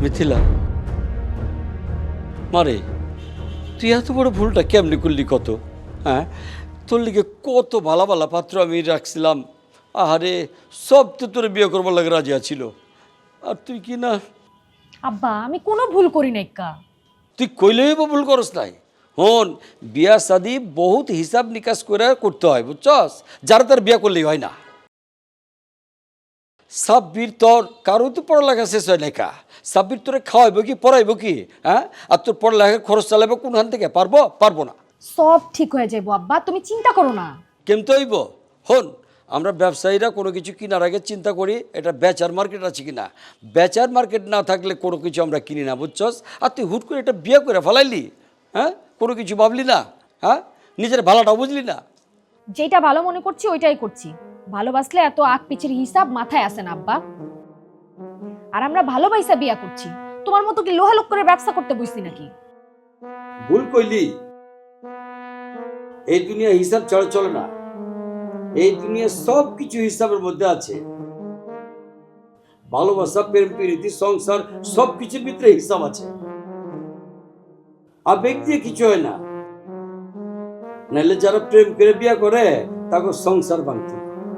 মিথিলা, মারে তুই এত বড় ভুলটা কেমনি করলি কত? হ্যাঁ, তোর লিগে কত ভালো ভালো পাত্র আমি রাখছিলাম, আহারে সব তো তোর বিয়ে করবার লাগে রাজি ছিল, আর তুই কি না? আব্বা আমি কোনো ভুল করি নাই কা। তুই কইলেই বা ভুল করস নাই। হন, বিয়া শাদি বহুত হিসাব নিকাশ করে করতে হয়, বুঝছস? যারা তার বিয়া করলেই হয় না। সাব্বির তোর কারো তো পড়ালেখা শেষ হয় লেখা, সাব্বির তোরে খাওয়াইবো কি পড়াইবো কি? হ্যাঁ, আর তোর পড়ালেখার খরচ চালাবো কোনখান থেকে? পারবো? পারবো না। সব ঠিক হয়ে যাবো আব্বা, তুমি চিন্তা করো না। কেমতে হইব? হন, আমরা ব্যবসায়ীরা কোনো কিছু কেনার আগে চিন্তা করি এটা বেচার মার্কেট আছে কিনা। বেচার মার্কেট না থাকলে কোনো কিছু আমরা কিনি না, বুঝছস? আর তুই হুট করে এটা বিয়ে করে ফেলাইলি, হ্যাঁ, কোনো কিছু ভাবলি না, হ্যাঁ, নিজের ভালোটা বুঝলি না। যেটা ভালো মনে করছি ওইটাই করছি। ভালোবাসলে এত আগ পিছের হিসাব মাথায় আসে না আব্বা। আর আমরা ভালোবাসা বিয়া করছি, তোমার মতো কি লোহা লোক করে ব্যবসা করতে বসছি নাকি? ভুল কইলি। এই দুনিয়া হিসাব ছাড়া চলে না। এই দুনিয়া সব কিছু হিসাবের মধ্যে আছে। ভালোবাসা, প্রেম, প্রীতি, সংসার সব কিছুর ভিতরে হিসাব আছে। আবেগ দিয়ে কিছু হয় না। নাহলে যারা প্রেম করে বিয়ে করে তাকে সংসার ভাঙতে